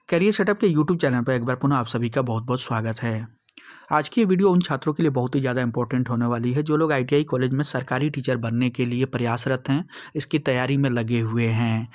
Career setup के YouTube channel पर एक बार पुनः आप सभी का बहुत बहुत स्वागत है। आज की ये वीडियो उन छात्रों के लिए बहुत ही ज़्यादा इंपॉर्टेंट होने वाली है जो लोग आईटीआई कॉलेज में सरकारी टीचर बनने के लिए प्रयासरत हैं, इसकी तैयारी में लगे हुए हैं।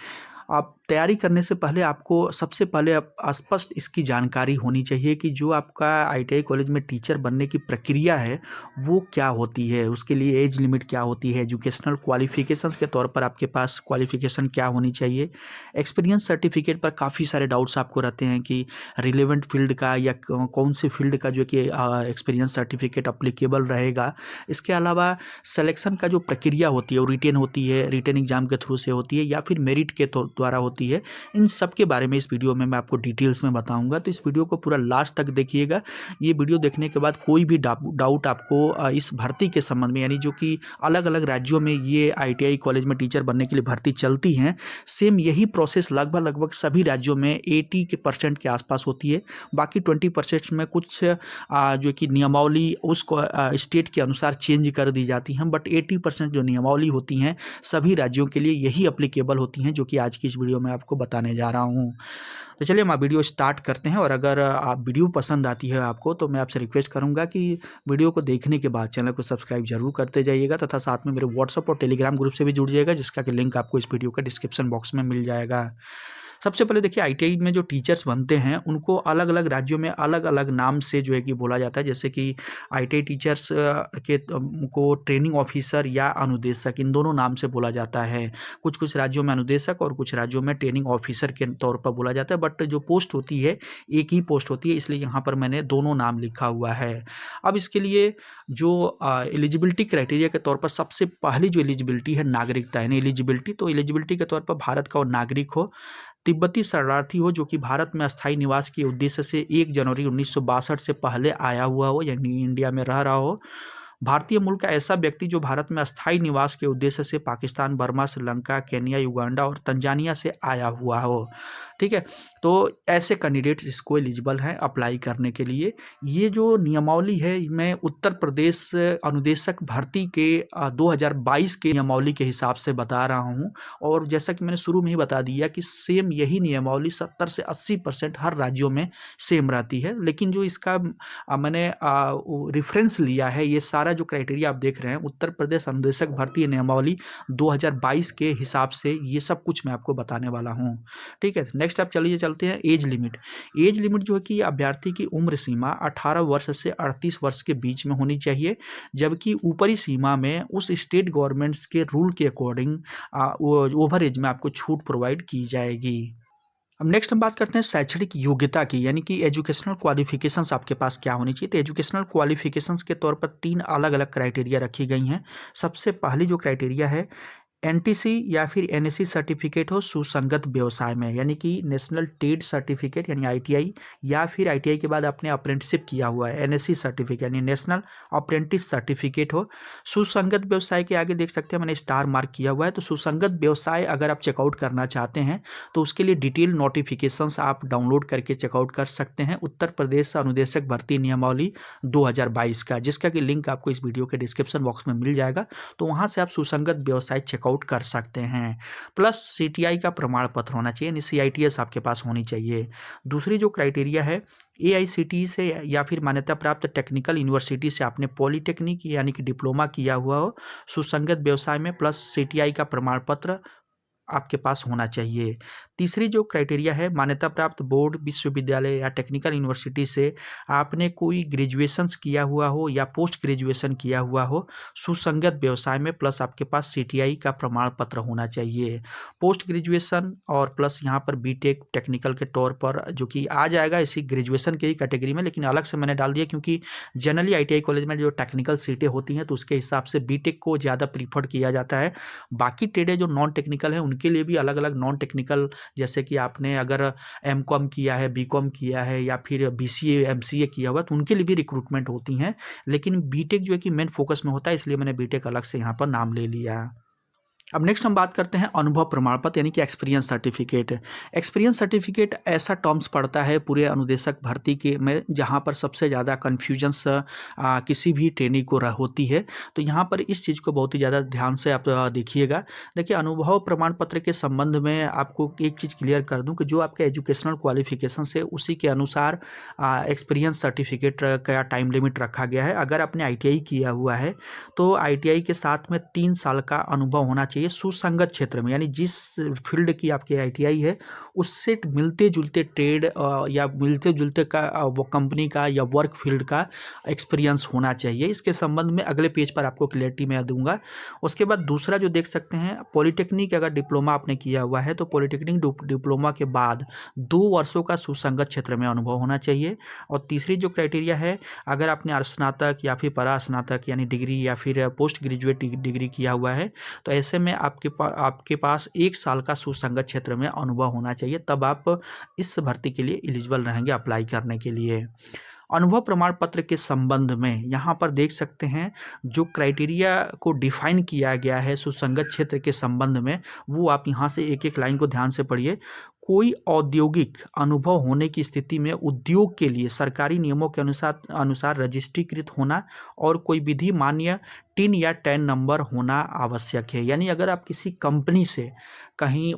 आप तैयारी करने से पहले आपको सबसे पहले स्पष्ट इसकी जानकारी होनी चाहिए कि जो आपका आईटीआई कॉलेज में टीचर बनने की प्रक्रिया है वो क्या होती है, उसके लिए एज लिमिट क्या होती है, एजुकेशनल क्वालिफिकेशंस के तौर पर आपके पास क्वालिफिकेशन क्या होनी चाहिए। एक्सपीरियंस सर्टिफिकेट पर काफ़ी सारे डाउट्स आपको रहते हैं कि रिलेवेंट फील्ड का या कौन से फील्ड का जो कि एक्सपीरियंस सर्टिफिकेट अप्लीकेबल रहेगा। इसके अलावा सिलेक्शन का जो प्रक्रिया होती है वो रिटेन होती है, रिटेन एग्जाम के थ्रू से होती है या फिर मेरिट के द्वारा होती है। इन सब के बारे में इस वीडियो में मैं आपको डिटेल्स में बताऊंगा, तो इस वीडियो को पूरा लास्ट तक देखिएगा। ये वीडियो देखने के बाद कोई भी डाउट आपको इस भर्ती के संबंध में, यानी जो कि अलग अलग राज्यों में ये आईटीआई कॉलेज में टीचर बनने के लिए भर्ती चलती हैं, सेम यही प्रोसेस लगभग सभी राज्यों में 80% के आसपास होती है। बाकी 20% में कुछ जो कि नियमावली उसको स्टेट के अनुसार चेंज कर दी जाती हैं, बट 80% जो नियमावली होती हैं सभी राज्यों के लिए यही अप्लीकेबल होती हैं, जो कि आज की इस वीडियो में आपको बताने जा रहा हूँ। तो चलिए हम वीडियो स्टार्ट करते हैं। और अगर आप वीडियो पसंद आती है आपको, तो मैं आपसे रिक्वेस्ट करूंगा कि वीडियो को देखने के बाद चैनल को सब्सक्राइब जरूर करते जाइएगा तथा साथ में मेरे व्हाट्सअप और टेलीग्राम ग्रुप से भी जुड़ जाइएगा, जिसका कि लिंक आपको इस वीडियो का डिस्क्रिप्शन बॉक्स में मिल जाएगा। सबसे पहले देखिए, आईटीआई में जो टीचर्स बनते हैं उनको अलग अलग राज्यों में अलग अलग नाम से जो है कि बोला जाता है। जैसे कि आईटीआई टीचर्स को ट्रेनिंग ऑफिसर या अनुदेशक, इन दोनों नाम से बोला जाता है। कुछ कुछ राज्यों में अनुदेशक और कुछ राज्यों में ट्रेनिंग ऑफिसर के तौर पर बोला जाता है, बट जो पोस्ट होती है एक ही पोस्ट होती है, इसलिए यहाँ पर मैंने दोनों नाम लिखा हुआ है। अब इसके लिए जो एलिजिबिलिटी क्राइटेरिया के तौर पर सबसे पहली जो एलिजिबिलिटी है नागरिकता, यानी एलिजिबिलिटी, तो एलिजिबिलिटी के तौर पर भारत का नागरिक हो, तिब्बती शरणार्थी हो जो कि भारत में अस्थायी निवास के उद्देश्य से 1 जनवरी 1962 से पहले आया हुआ हो, यानी इंडिया में रह रहा हो, भारतीय मूल का ऐसा व्यक्ति जो भारत में अस्थायी निवास के उद्देश्य से Pakistan, Burma, Sri Lanka, Kenya, Uganda और तंजानिया से आया हुआ हो। ठीक है, तो ऐसे कैंडिडेट्स इसको एलिजिबल हैं अप्लाई करने के लिए। ये जो नियमावली है मैं उत्तर प्रदेश अनुदेशक भर्ती के 2022 के नियमावली के हिसाब से बता रहा हूँ। और जैसा कि मैंने शुरू में ही बता दिया कि सेम यही नियमावली 70 से 80% हर राज्यों में सेम रहती है। लेकिन जो इसका मैंने रेफरेंस लिया है, ये सारा जो क्राइटेरिया आप देख रहे हैं उत्तर प्रदेश अनुदेशक भर्ती नियमावली 2022 के हिसाब से, ये सब कुछ मैं आपको बताने वाला हूँ। ठीक है, नेक्स्ट आप चलते हैं एज लिमिट। एज लिमिट जो है कि अभ्यर्थी की उम्र सीमा 18 वर्ष से 38 वर्ष के बीच में होनी चाहिए, जबकि ऊपरी सीमा में उस स्टेट गवर्नमेंट्स के रूल के अकॉर्डिंग ओवर एज में आपको छूट प्रोवाइड की जाएगी। अब नेक्स्ट हम बात करते हैं शैक्षणिक योग्यता की, यानी कि एजुकेशनल क्वालिफिकेशंस आपके पास क्या होनी चाहिए। तो एजुकेशनल क्वालिफिकेशंस के तौर पर 3 अलग अलग क्राइटेरिया रखी गई हैं। सबसे पहली जो क्राइटेरिया है, एनटीसी या फिर एनएससी सर्टिफिकेट हो सुसंगत व्यवसाय में, यानी कि नेशनल ट्रेड सर्टिफिकेट यानी आईटीआई, या फिर आईटीआई के बाद आपने अप्रेंटिसशिप किया हुआ है, एनएससी सर्टिफिकेट यानी नेशनल अप्रेंटिस सर्टिफिकेट हो। सुसंगत व्यवसाय के आगे देख सकते हैं मैंने स्टार मार्क किया हुआ है। तो सुसंगत व्यवसाय अगर आप चेकआउट करना चाहते हैं तो उसके लिए डिटेल नोटिफिकेशंस आप डाउनलोड करके चेकआउट कर सकते हैं, उत्तर प्रदेश अनुदेशक भर्ती नियमावली 2022 का, जिसका कि लिंक आपको इस वीडियो के डिस्क्रिप्शन बॉक्स में मिल जाएगा। तो वहाँ से आप सुसंगत व्यवसाय चेकआउट कर सकते हैं। प्लस सीटीआई का प्रमाण पत्र होना चाहिए, यानी सीआईटीएस आपके पास होनी चाहिए। दूसरी जो क्राइटेरिया है, एआईसीटीई से या फिर मान्यता प्राप्त टेक्निकल यूनिवर्सिटी से आपने पॉलिटेक्निक यानी कि डिप्लोमा किया हुआ हो सुसंगत व्यवसाय में, प्लस सीटीआई का प्रमाण पत्र आपके पास होना चाहिए। तीसरी जो क्राइटेरिया है, मान्यता प्राप्त बोर्ड, विश्वविद्यालय या टेक्निकल यूनिवर्सिटी से आपने कोई ग्रेजुएशंस किया हुआ हो या पोस्ट ग्रेजुएशन किया हुआ हो सुसंगत व्यवसाय में, प्लस आपके पास सीटीआई का प्रमाण पत्र होना चाहिए। पोस्ट ग्रेजुएशन और प्लस यहाँ पर बीटेक टेक्निकल के तौर पर, जो कि आ जाएगा इसी ग्रेजुएशन के ही कैटेगरी में, लेकिन अलग से मैंने डाल दिया क्योंकि जनरली आईटीआई कॉलेज में जो टेक्निकल सीटें होती हैं तो उसके हिसाब से बीटेक को ज़्यादा प्रीफर्ड किया जाता है। बाकी ट्रेडें जो नॉन टेक्निकल है उनके लिए भी अलग अलग नॉन टेक्निकल, जैसे कि आपने अगर एमकॉम किया है, बीकॉम किया है या फिर बीसीए एमसीए किया हुआ, तो उनके लिए भी रिक्रूटमेंट होती हैं। लेकिन बीटेक जो है कि मेन फोकस में होता है, इसलिए मैंने बीटेक अलग से यहाँ पर नाम ले लिया। अब नेक्स्ट हम बात करते हैं अनुभव प्रमाण पत्र यानी कि एक्सपीरियंस सर्टिफिकेट। एक्सपीरियंस सर्टिफिकेट ऐसा टर्म्स पड़ता है पूरे अनुदेशक भर्ती के में जहाँ पर सबसे ज़्यादा कन्फ्यूजन्स किसी भी ट्रेनी को होती है। तो यहाँ पर इस चीज़ को बहुत ही ज़्यादा ध्यान से आप देखिएगा। देखिए, अनुभव प्रमाण पत्र के संबंध में आपको एक चीज़ क्लियर कर दूँ कि जो आपका एजुकेशनल क्वालिफिकेशन है उसी के अनुसार एक्सपीरियंस सर्टिफिकेट का टाइम लिमिट रखा गया है। अगर आपने ITI किया हुआ है तो ITI के साथ में 3 साल का अनुभव होना चाहिए सुसंगत क्षेत्र में, यानी जिस फील्ड की आपकी ITI है उससे मिलते जुलते ट्रेड या मिलते जुलते का वो कंपनी का या वर्क फील्ड का एक्सपीरियंस होना चाहिए। इसके संबंध में अगले पेज पर आपको क्लियरिटी मैं दूंगा। उसके बाद दूसरा जो देख सकते हैं, पॉलिटेक्निक अगर डिप्लोमा आपने किया हुआ है तो पॉलिटेक्निक डिप्लोमा के बाद 2 वर्षों का सुसंगत क्षेत्र में अनुभव होना चाहिए। और तीसरी जो क्राइटेरिया है, अगर आपने स्नातक या फिर परास्नातक यानी डिग्री या फिर पोस्ट ग्रेजुएट डिग्री किया हुआ है तो ऐसे में आपके पास 1 साल का सुसंगत क्षेत्र में अनुभव होना चाहिए, तब आप इस भर्ती के लिए एलिजिबल रहेंगे अप्लाई करने के लिए। अनुभव प्रमाण पत्र के संबंध में यहाँ पर देख सकते हैं जो क्राइटेरिया को डिफाइन किया गया है सुसंगत क्षेत्र के संबंध में, वो आप यहाँ से एक एक लाइन को ध्यान से पढ़िए। कोई औद्योगिक अनुभव होने की स्थिति में उद्योग के लिए सरकारी नियमों के अनुसार रजिस्ट्रीकृत होना और कोई विधि मान्य टिन या टैन नंबर होना आवश्यक है। यानी अगर आप किसी कंपनी से कहीं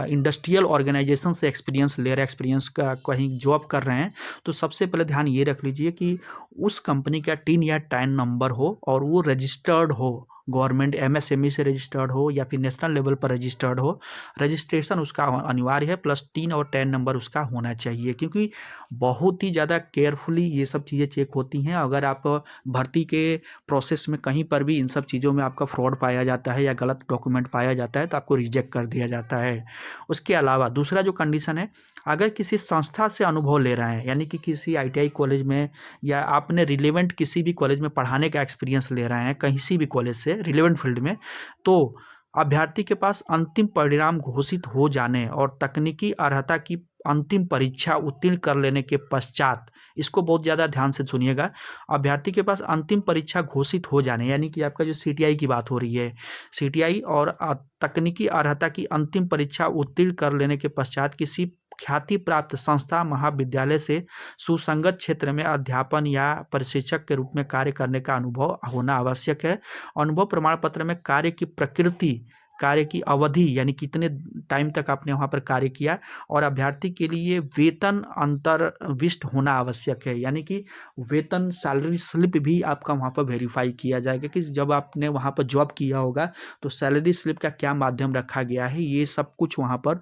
इंडस्ट्रियल ऑर्गेनाइजेशन से एक्सपीरियंस ले रहे हैं, एक्सपीरियंस का कहीं जॉब कर रहे हैं, तो सबसे पहले ध्यान ये रख लीजिए कि उस कंपनी का टिन या टैन नंबर हो और वो रजिस्टर्ड हो, गवर्नमेंट MSME से रजिस्टर्ड हो या फिर नेशनल लेवल पर रजिस्टर्ड हो। रजिस्ट्रेशन उसका अनिवार्य है, प्लस टिन और टैन नंबर उसका होना चाहिए, क्योंकि बहुत ही ज़्यादा केयरफुली ये सब चीज़ें चेक होती हैं। अगर आप भर्ती के प्रोसेस में कहीं पर भी इन सब चीज़ों में आपका फ्रॉड पाया जाता है या गलत डॉक्यूमेंट पाया जाता है तो आपको रिजेक्ट कर दिया जाता है। उसके अलावा दूसरा जो कंडीशन है, अगर किसी संस्था से अनुभव ले रहे हैं, यानी कि किसी ITI कॉलेज में या आपने रिलेवेंट किसी भी कॉलेज में पढ़ाने का एक्सपीरियंस ले रहे हैं कहीं भी कॉलेज से रिलेवेंट फील्ड में, तो अभ्यर्थी के पास अंतिम परिणाम घोषित हो जाने और तकनीकी अर्हता की अंतिम परीक्षा उत्तीर्ण कर लेने के पश्चात, इसको बहुत ज़्यादा ध्यान से सुनिएगा, अभ्यर्थी के पास अंतिम परीक्षा घोषित हो जाने यानी कि आपका जो CTI की बात हो रही है, CTI और तकनीकी अर्हता की अंतिम परीक्षा उत्तीर्ण कर लेने के पश्चात किसी ख्याति प्राप्त संस्था महाविद्यालय से सुसंगत क्षेत्र में अध्यापन या प्रशिक्षक के रूप में कार्य करने का अनुभव होना आवश्यक है। अनुभव प्रमाण पत्र में कार्य की प्रकृति, कार्य की अवधि यानी कितने टाइम तक आपने वहाँ पर कार्य किया, और अभ्यर्थी के लिए वेतन अंतर्विष्ट होना आवश्यक है, यानी कि वेतन सैलरी स्लिप भी आपका वहाँ पर वेरीफाई किया जाएगा कि जब आपने वहाँ पर जॉब किया होगा तो सैलरी स्लिप का क्या माध्यम रखा गया है, ये सब कुछ वहाँ पर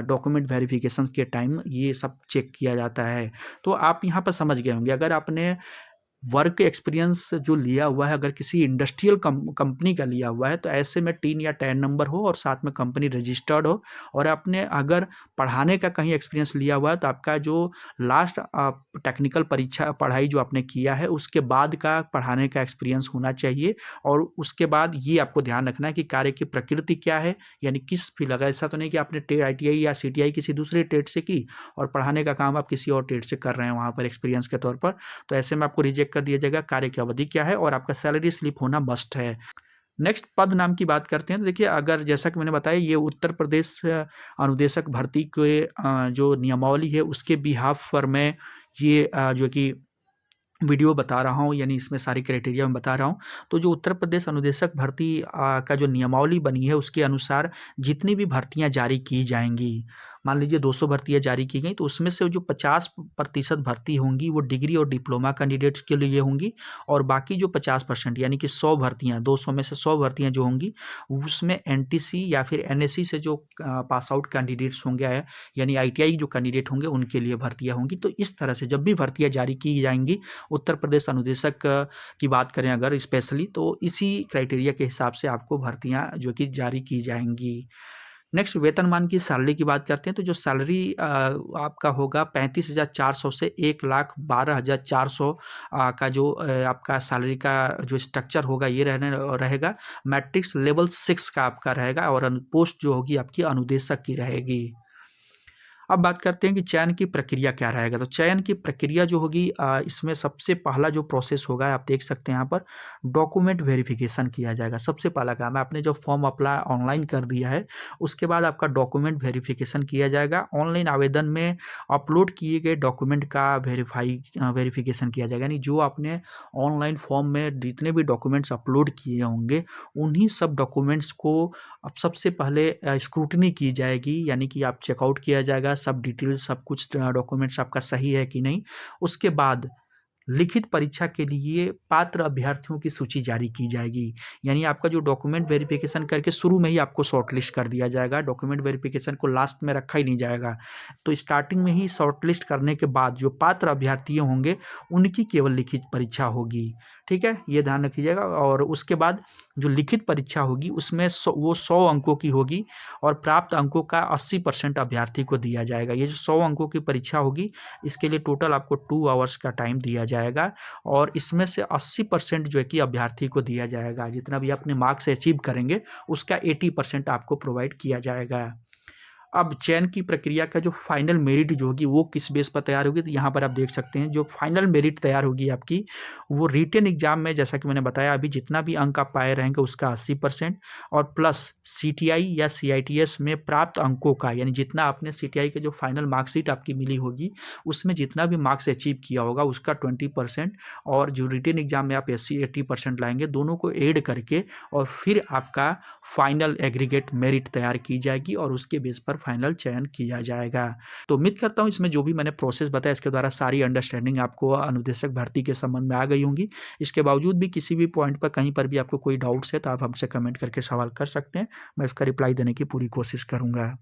डॉक्यूमेंट वेरिफिकेशन के टाइम ये सब चेक किया जाता है। तो आप यहाँ पर समझ गए होंगे, अगर आपने वर्क एक्सपीरियंस जो लिया हुआ है, अगर किसी इंडस्ट्रियल कंपनी का लिया हुआ है तो ऐसे में टिन या टैन नंबर हो और साथ में कंपनी रजिस्टर्ड हो, और आपने अगर पढ़ाने का कहीं एक्सपीरियंस लिया हुआ है तो आपका जो लास्ट टेक्निकल परीक्षा पढ़ाई जो आपने किया है उसके बाद का पढ़ाने का एक्सपीरियंस होना चाहिए। और उसके बाद ये आपको ध्यान रखना है कि कार्य की प्रकृति क्या है, यानी किस फील्ड, अगर ऐसा तो नहीं कि आपने ITI या CTI किसी दूसरे ट्रेड से की और पढ़ाने का काम आप किसी और ट्रेड से कर रहे हैं वहाँ पर एक्सपीरियंस के तौर पर, तो ऐसे में आपको रिजेक्ट कर दिया जाएगा। कार्य की अवधि क्या है और आपका सैलरी स्लिप होना मस्ट है। नेक्स्ट पद नाम की बात करते हैं तो देखिए, अगर जैसा कि मैंने बताया ये उत्तर प्रदेश अनुदेशक भर्ती के जो नियमावली है उसके बिहाफ पर मैं ये जो कि वीडियो बता रहा हूँ, यानी इसमें सारी क्राइटेरिया मैं बता रहा हूँ। तो जो उत्तर प्रदेश अनुदेशक भर्ती का जो नियमावली बनी है उसके अनुसार जितनी भी भर्तियाँ जारी की जाएंगी, मान लीजिए 200 भर्तियाँ जारी की गई तो उसमें से जो 50% भर्ती होंगी वो डिग्री और डिप्लोमा कैंडिडेट्स के लिए होंगी, और बाकी जो 50% यानी कि 100 भर्तियाँ, 200 में से 100 भर्तियाँ जो होंगी उसमें NTC या फिर NSC से जो पास आउट कैंडिडेट्स होंगे यानी ITI जो कैंडिडेट होंगे उनके लिए भर्तियाँ होंगी। तो इस तरह से जब भी भर्तियाँ जारी की जाएंगी उत्तर प्रदेश अनुदेशक की बात करें अगर स्पेशली, तो इसी क्राइटेरिया के हिसाब से आपको भर्तियां जो कि जारी की जाएंगी। नेक्स्ट वेतनमान की सैलरी की बात करते हैं तो जो सैलरी आपका होगा 35,400 से 1,12,400 का जो आपका सैलरी का जो स्ट्रक्चर होगा ये रहेगा। मैट्रिक्स लेवल 6 का आपका रहेगा और पोस्ट जो होगी आपकी अनुदेशक की रहेगी। अब बात करते हैं कि चयन की प्रक्रिया क्या रहेगा। तो चयन की प्रक्रिया जो होगी इसमें सबसे पहला जो प्रोसेस होगा, आप देख सकते हैं यहाँ पर डॉक्यूमेंट वेरिफिकेशन किया जाएगा। सबसे पहला काम है, आपने जो फॉर्म अप्लाई ऑनलाइन कर दिया है उसके बाद आपका डॉक्यूमेंट वेरिफिकेशन किया जाएगा। ऑनलाइन आवेदन में अपलोड किए गए डॉक्यूमेंट का वेरिफिकेशन किया जाएगा, यानी जो आपने ऑनलाइन फॉर्म में जितने भी डॉक्यूमेंट्स अपलोड किए होंगे उन्हीं सब डॉक्यूमेंट्स को अब सबसे पहले स्क्रूटनी की जाएगी, यानी कि आप चेकआउट किया जाएगा, सब डिटेल्स सब कुछ डॉक्यूमेंट्स आपका सही है कि नहीं। उसके बाद लिखित परीक्षा के लिए पात्र अभ्यर्थियों की सूची जारी की जाएगी, यानी आपका जो डॉक्यूमेंट वेरिफिकेशन करके शुरू में ही आपको शॉर्टलिस्ट कर दिया जाएगा। डॉक्यूमेंट वेरिफिकेशन को लास्ट में रखा ही नहीं जाएगा, तो स्टार्टिंग में ही शॉर्टलिस्ट करने के बाद जो पात्र अभ्यर्थी होंगे उनकी केवल लिखित परीक्षा होगी। ठीक है, ये ध्यान रखिएगा। और उसके बाद जो लिखित परीक्षा होगी उसमें वो 100 अंकों की होगी और प्राप्त अंकों का 80% अभ्यर्थी को दिया जाएगा। ये जो 100 अंकों की परीक्षा होगी इसके लिए टोटल आपको 2 आवर्स का टाइम दिया जाएगा और इसमें से 80% जो है कि अभ्यर्थी को दिया जाएगा। जितना भी अपने मार्क्स अचीव करेंगे उसका 80% आपको प्रोवाइड किया जाएगा। अब चयन की प्रक्रिया का जो फाइनल मेरिट जो होगी वो किस बेस पर तैयार होगी, तो यहाँ पर आप देख सकते हैं जो फाइनल मेरिट तैयार होगी आपकी वो रिटन एग्जाम में, जैसा कि मैंने बताया अभी, जितना भी अंक आप पाए रहेंगे उसका 80% और प्लस CTI या CITS में प्राप्त अंकों का, यानी जितना आपने CTI के जो फाइनल मार्कशीट आपकी मिली होगी उसमें जितना भी मार्क्स अचीव किया होगा उसका 20% और जो रिटन एग्जाम में आप 80% लाएंगे, दोनों को ऐड करके और फिर आपका फाइनल एग्रीगेट मेरिट तैयार की जाएगी और उसके बेस पर फाइनल चयन किया जाएगा। तो उम्मीद करता हूं इसमें जो भी मैंने प्रोसेस बताया इसके द्वारा सारी अंडरस्टैंडिंग आपको अनुदेशक भर्ती के संबंध में आ गई होंगी। इसके बावजूद भी किसी भी पॉइंट पर कहीं पर भी आपको कोई डाउट्स है तो आप हमसे कमेंट करके सवाल कर सकते हैं, मैं उसका रिप्लाई देने की पूरी कोशिश करूंगा।